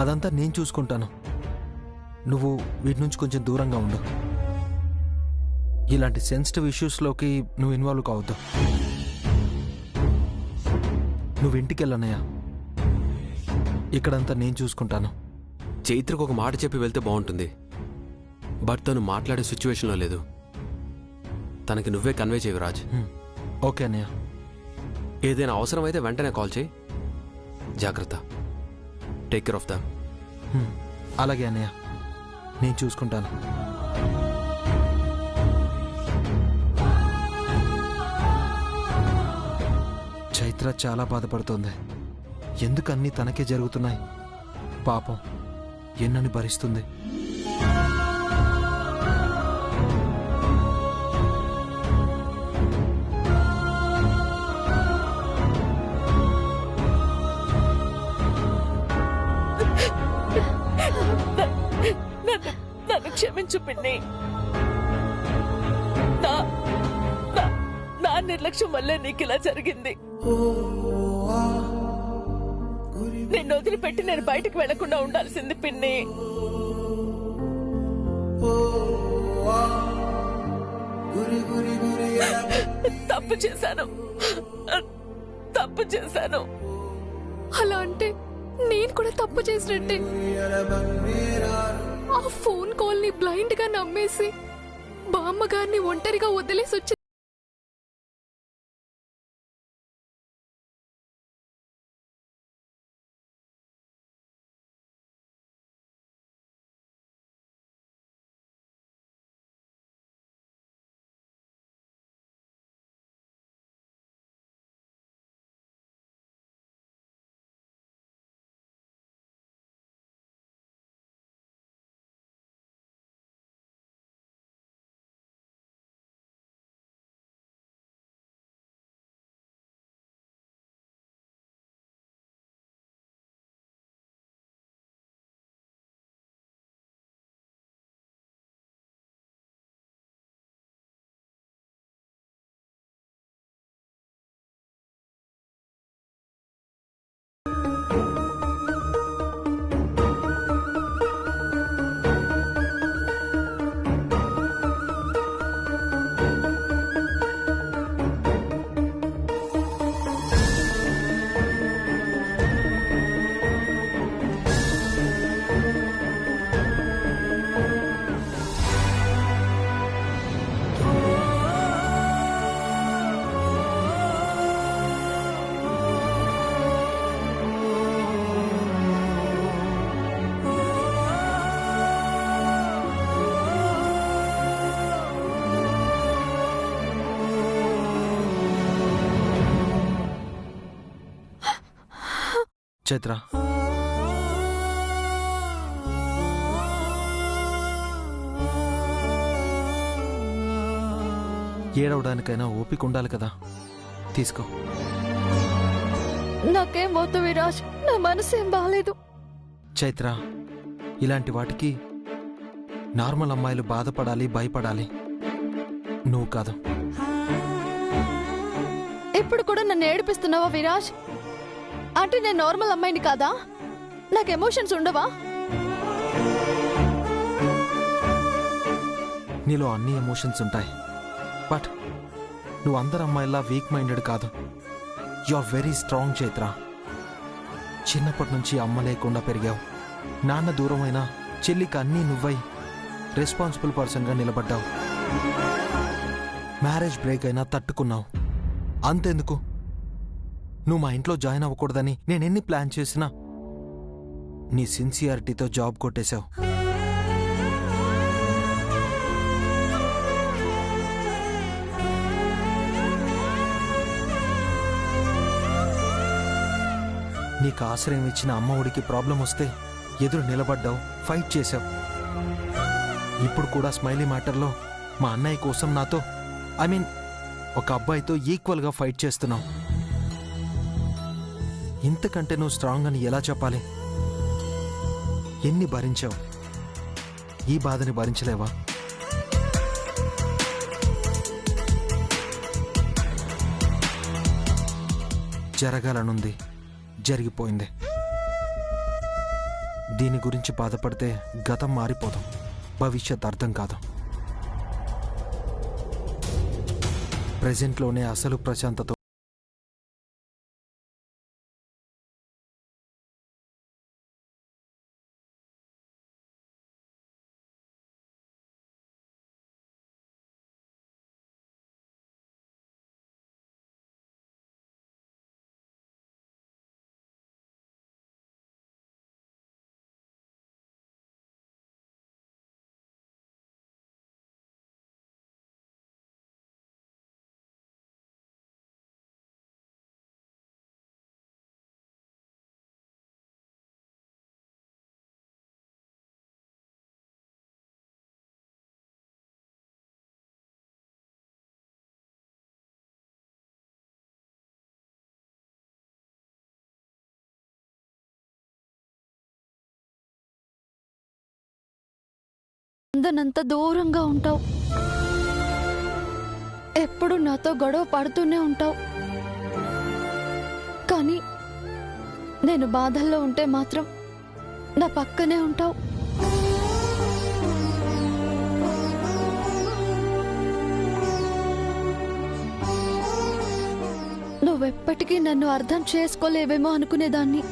అదంతా నేను చూసుకుంటాను. నువ్వు వీటి నుంచి కొంచెం దూరంగా ఉండు. ఇలాంటి సెన్సిటివ్ ఇష్యూస్లోకి నువ్వు ఇన్వాల్వ్ కావద్దు. నువ్వు ఇంటికి వెళ్ళనయ్యా, ఇక్కడంతా నేను చూసుకుంటాను. చైత్రకు ఒక మాట చెప్పి వెళ్తే బాగుంటుంది, బట్ తను మాట్లాడే సిచ్యువేషన్లో లేదు. తనకి నువ్వే కన్వే చేయవు రాజ్. ఓకే అన్నయ్య. ఏదైనా అవసరమైతే వెంటనే కాల్ చేయి. జాగ్రత్త. Take care of them. అలాగే అన్నయ్య, నేను చూసుకుంటాను. చైత్ర చాలా బాధపడుతోంది. ఎందుకు అన్నీ తనకే జరుగుతున్నాయి? పాపం ఎన్నని భరిస్తుంది. నన్ను క్షమించు పిన్ని. నా నిర్లక్ష్యం వల్లే నీకు ఇలా జరిగింది. నిన్ను వదిలిపెట్టి నేను బయటకు వెళ్లకుండా ఉండాల్సింది పిన్ని. తప్పు చేశాను. అలా అంటే నేను కూడా తప్పు చేసినట్టే. ఆ ఫోన్ కాల్ ని బ్లైండ్ గా నమ్మేసి బామ్మగారిని ఒంటరిగా వదిలేసి వచ్చి చైత్ర, ఏడవడానికైనా ఓపిక ఉండాలి కదా. తీసుకో. నాకేం వద్దు విరాజ్, నా మనసు ఏం బాలేదు. చైత్ర, ఇలాంటి వాటికి నార్మల్ అమ్మాయిలు బాధపడాలి, భయపడాలి. నువ్వు కాదు. ఇప్పుడు కూడా నన్ను ఏడిపిస్తున్నావా విరాజ్? అంటే నేను నార్మల్ అమ్మాయిని కాదా? నాకు ఎమోషన్స్ ఉండవా? నీలో అన్ని ఎమోషన్స్ ఉంటాయి, బట్ నువ్వు అందరు అమ్మాయిలా వీక్ మైండెడ్ కాదు. You are very strong Chaitra. చిన్నప్పటి నుంచి అమ్మ లేకుండా పెరిగావు. నాన్న దూరమైన చెల్లికి అన్నీ నువ్వై రెస్పాన్సిబుల్ పర్సన్గా నిలబడ్డావు. మ్యారేజ్ బ్రేక్ అయినా తట్టుకున్నావు. అంతెందుకు, నువ్వు మా ఇంట్లో జాయిన్ అవ్వకూడదని నేనెన్ని ప్లాన్ చేసినా నీ సిన్సియారిటీతో జాబ్ కొట్టేశావు. నీకు ఆశ్రయం ఇచ్చిన అమ్మఒడికి ప్రాబ్లం వస్తే ఎదురు నిలబడ్డావు, ఫైట్ చేశావు. ఇప్పుడు కూడా స్మైలీ మ్యాటర్లో మా అన్నయ్య కోసం నాతో ఒక అబ్బాయితో ఈక్వల్గా ఫైట్ చేస్తున్నావు. ఇంతకంటే నువ్వు స్ట్రాంగ్ అని ఎలా చెప్పాలి? ఎన్ని భరించావు, ఈ బాధని భరించలేవా? జరగాలనుంది, జరిగిపోయింది. దీని గురించి బాధపడితే గతం మారిపోదాం, భవిష్యత్ అర్థం కాదు. ప్రెజెంట్లోనే అసలు ప్రశాంతత. అందనంత దూరంగా ఉంటావు, ఎప్పుడు నాతో గొడవ పడుతూనే ఉంటావు. కానీ నేను బాధల్లో ఉంటే మాత్రం నా పక్కనే ఉంటావు. నువ్వెప్పటికీ నన్ను అర్థం చేసుకోలేవేమో అనుకునేదాన్ని,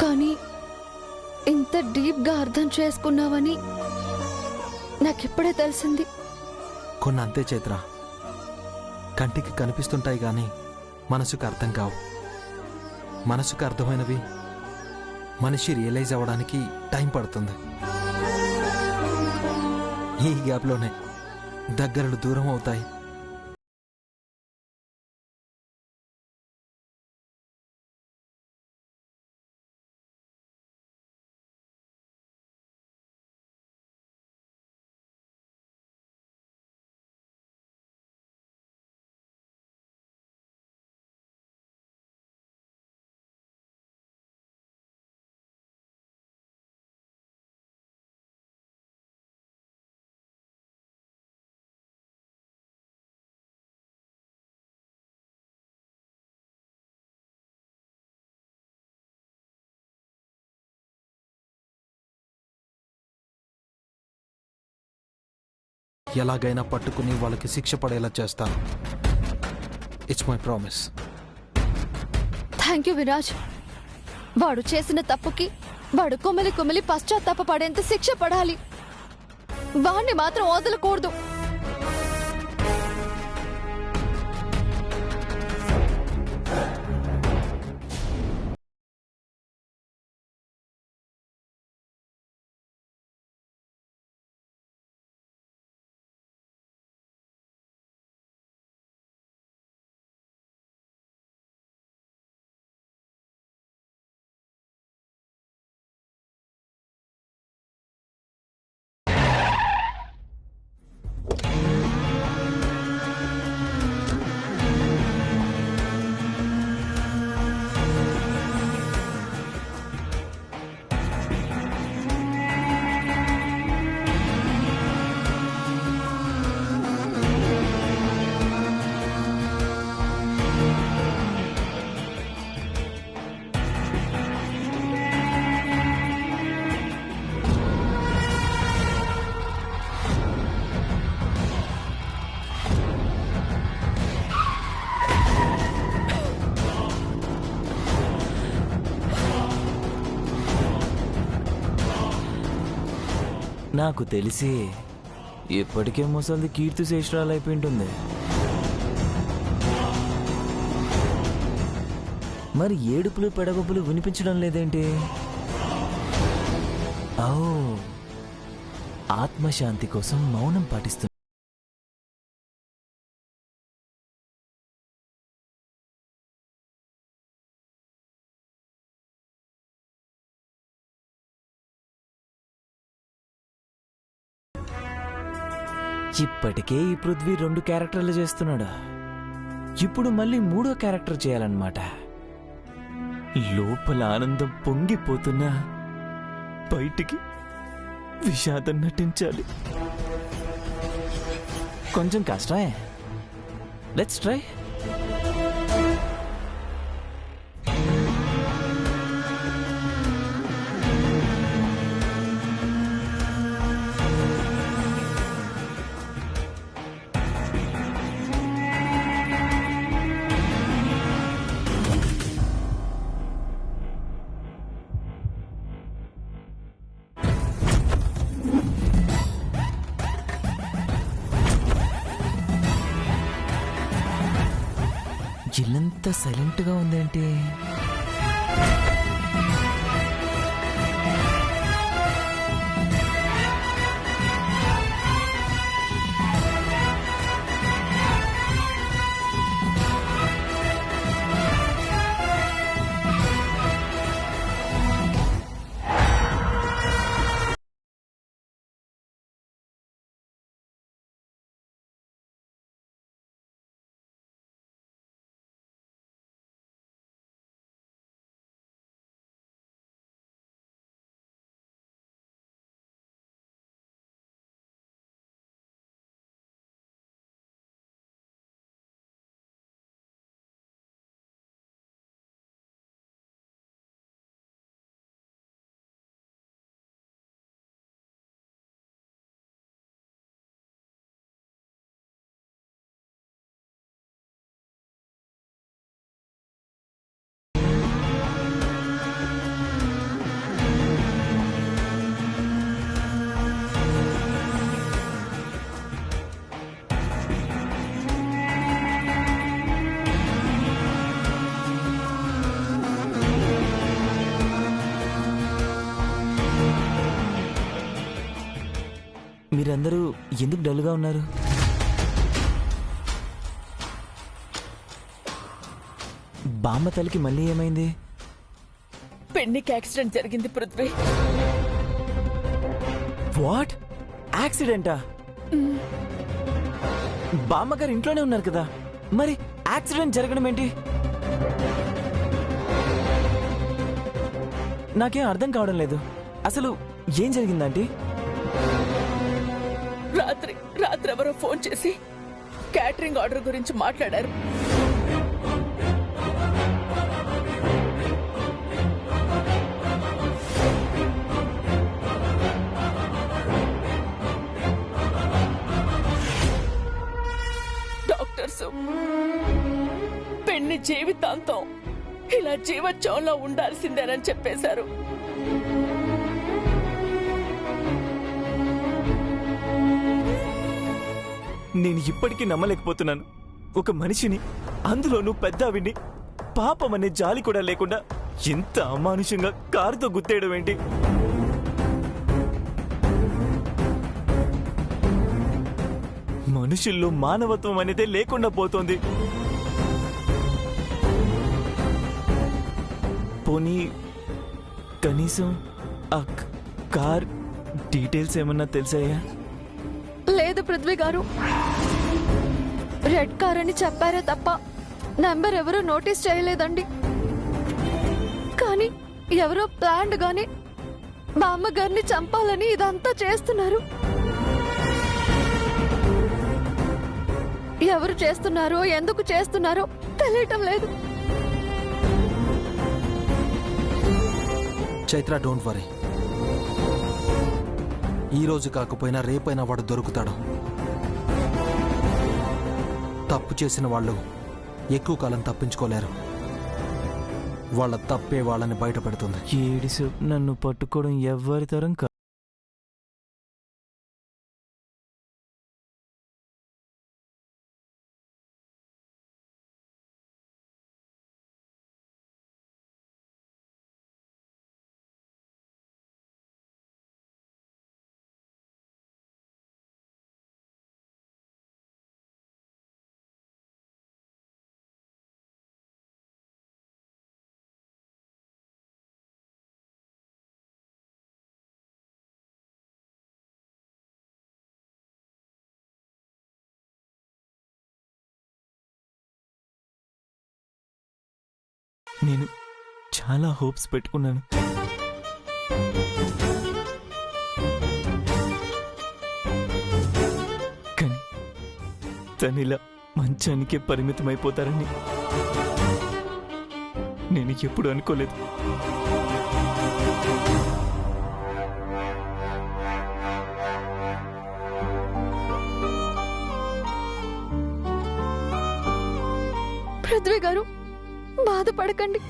కానీ ఇంత డీప్గా అర్థం చేసుకున్నావని నాకిప్పుడే తెలిసింది. కొన్ని అంతే చైత్ర, కంటికి కనిపిస్తుంటాయి కానీ మనసుకు అర్థం కావు. మనసుకు అర్థమైనవి మనిషి రియలైజ్ అవ్వడానికి టైం పడుతుంది. ఈ గ్యాప్లోనే దగ్గరలు దూరం అవుతాయి. ఎలాగైనా పట్టుకుని వాళ్ళకి శిక్ష పడేలా చేస్తాను. It's my promise. Thank you Viraj. వాడు చేసిన తప్పుకి వాడు కొమ్మిలి కొమ్మిలి పశ్చాత్తాపపడేంత శిక్ష పడాలి. వాణ్ణి మాత్రం వదలకూడదు. నాకు తెలిసి ఇప్పటికే ముసలిది కీర్తి శేషరాలు అయిపోయింటుంది. మరి ఏడుపులు పెడగొప్పులు వినిపించడం లేదేంటి? ఓ, ఆత్మశాంతి కోసం మౌనం పాటిస్తుంది. ఇప్పటికే ఈ పృథ్వీ 2 క్యారెక్టర్లు చేస్తున్నాడు. ఇప్పుడు మళ్ళీ 3వ క్యారెక్టర్ చేయాలన్నమాట. లోపల ఆనందం పొంగిపోతున్నా బయటికి విషాదం నటించాలి. కొంచెం కష్టమే. Let's try. ఇంత సైలెంట్ గా ఉందేంటి? మీరందరూ ఎందుకు డల్గా ఉన్నారు? బామ్మ తల్లికి మళ్ళీ ఏమైంది? పెన్నికి యాక్సిడెంట్ జరిగింది పృథ్వీ. వాట్? యాక్సిడెంటా? బామ్మగారు ఇంట్లోనే ఉన్నారు కదా, మరి యాక్సిడెంట్ జరగడం ఏంటి? నాకేం అర్థం కావడం లేదు. అసలు ఏం జరిగిందంటే? రాత్రి ఎవరో ఫోన్ చేసి క్యాటరింగ్ ఆర్డర్ గురించి మాట్లాడారు. డాక్టర్స్ పెన్ని జీవితాంతం ఇలా జీవోత్సవంలో ఉండాల్సిందేనని చెప్పేశారు. నేను ఇప్పటికీ నమ్మలేకపోతున్నాను. ఒక మనిషిని, అందులోనూ పెద్దావిని, పాపం అనే జాలి కూడా లేకుండా ఎంత అమానుషంగా కారుతో గుద్దేయడం ఏంటి? మనుషుల్లో మానవత్వం అనేదే లేకుండా పోతోంది. పోనీ కనీసం ఆ కార్ డీటెయిల్స్ ఏమన్నా తెలిసాయా? లేదు పృథ్వీ గారు, రెడ్ కార్ అని చెప్పారే తప్ప నంబర్ ఎవరూ నోటీస్ చేయలేదండి. కానీ ఎవరో ప్లాన్డ్ గానే బామ్మగారిని చంపాలని ఇదంతా చేస్తున్నారు. ఎవరు చేస్తున్నారో, ఎందుకు చేస్తున్నారో తెలియటం లేదు. Chaitra, don't worry. ఈ రోజు కాకపోయినా రేపైనా వాడు దొరుకుతాడు. తప్పు చేసిన వాళ్ళు ఎక్కువ కాలం తప్పించుకోలేరు. వాళ్ళ తప్పే వాళ్ళని బయట పెడుతుంది. ఏడిసు నన్ను పట్టుకోవడం ఎవ్వరి తరం కాదు. నేను చాలా హోప్స్ పెట్టుకున్నాను. కానీ తనిలా మంచానికే పరిమితమైపోతారని నేను ఎప్పుడు అనుకోలేదు. పృథ్వీ గారు, బాధపడకండి.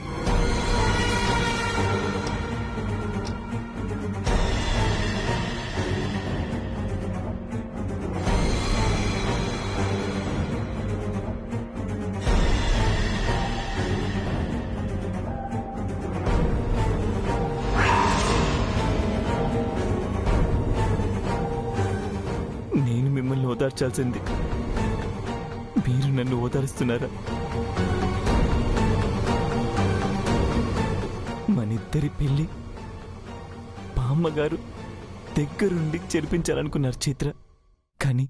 ఓదార్చాల్సింది. మీరు నన్ను ఓదారుస్తున్నారా? మనిద్దరి పెళ్లి బామ్మగారు దగ్గరుండి జరిపించాలనుకున్నారు చైత్ర. కానీ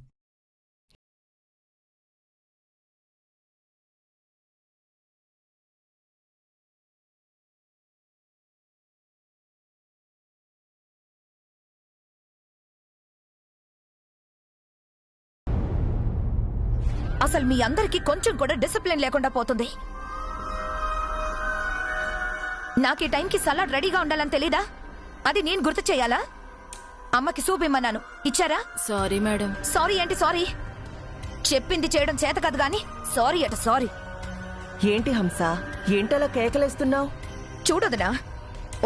అసలు మీ అందరికీ కొంచెం కూడా డిసిప్లిన్ లేకుండా పోతుంది. నాకు ఈ టైంకి సలాడ్ రెడీగా ఉండాలని తెలీదా? అది నేను గుర్తు చేయాలా? అమ్మకి సూప్ ఇమ్మన్నాను, ఇచ్చారా? Sorry madam. సారీ ఏంటి సారీ? చెప్పింది చేయడం చేత కాదు గాని సారీ అట సారీ. ఏంటి హంస, ఏంటలా కేకలేస్తున్నావు? చూడదునా,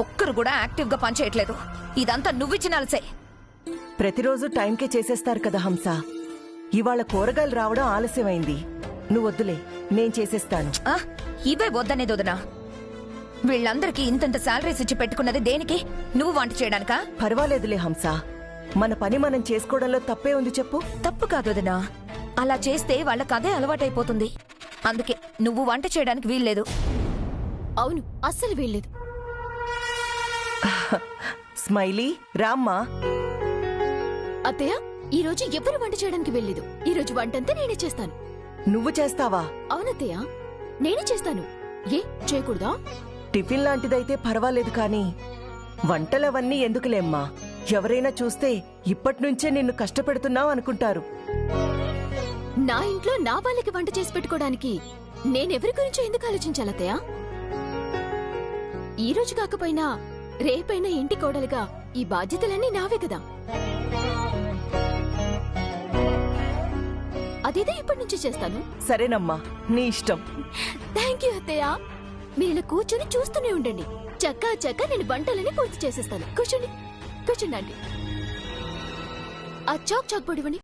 ఒక్కరు కూడా యాక్టివ్ గా పనిచేయట్లేదు. ఇదంతా నువ్విచ్చినాల్సే. ప్రతిరోజు టైంకే చేసేస్తారు కదా హంస. ఇవాళ కూరగాయలు రావడం ఆలస్యమైంది. నువ్వొద్దులే, నేను చేసేస్తాను. ఇవే వద్దనేది వదనా. వీళ్ళందరికీ ఇంతంత శాలరీస్ ఇచ్చి పెట్టుకున్నది దేనికి? నువ్వు వంట చేయడానికా? పర్వాలేదులే హంస, మన పని మనం చేసుకోవడంలో తప్పే ఉంది చెప్పు. తప్పు కాదు వదనా, అలా చేస్తే వాళ్ళకి అదే అలవాటైపోతుంది. అందుకే నువ్వు వంట చేయడానికి వీల్లేదు. అవును, అస్సలు వీల్లేదు. స్మైలీ రామ్మా. అత్తయ్య, ఈ రోజు ఎవరు వంట చేయడానికి వెళ్ళలేదు. ఈ రోజు వంటంతా నేనే చేస్తాను. నువ్వు చేస్తావా? అవునత్తయ్య, నేనే చేస్తాను. ఏ చేయకూడదా? టిఫిన్ లాంటిదైతే పర్వాలేదు కానీ వంటలవన్నీ ఎందుకులేమ్మా. ఎవరైనా చూస్తే ఇప్పటినుంచే నిన్ను కష్టపెడుతున్నావు అనుకుంటారు. నా ఇంట్లో నా వాళ్ళకి వంట చేసి పెట్టుకోవడానికి నేనెవరి గురించి ఎందుకు ఆలోచించాలత్తయ్య? ఈ రోజు కాకపోయినా రేపైనా ఇంటి కోడలుగా ఈ బాధ్యతలన్నీ నావే కదా. అదేదో ఇప్పటి నుంచి చేస్తాను. సరేనమ్మా, నీ ఇష్టం. థ్యాంక్ యూ అత్తయ్య. మీరు ఇలా కూర్చొని చూస్తూనే ఉండండి. చక్కా నేను వంటలని పూర్తి చేసేస్తాను. కూర్చోండి, కూర్చోండి. ఆ చాక్ పొడివని.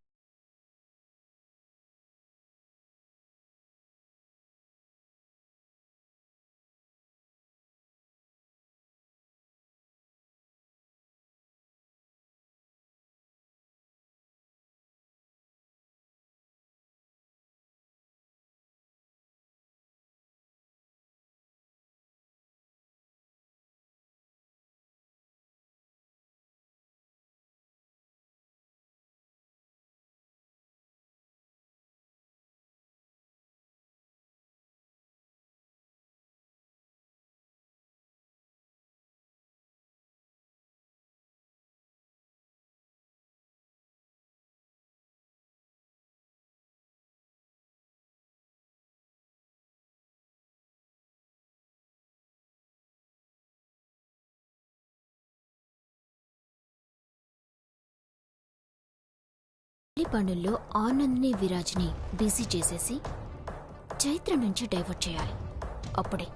పనుల్లో ఆనంద్ని విరాజ్ని బిజీ చేసేసి చైత్ర నుంచి డైవర్ట్ చేయాలి. అప్పుడే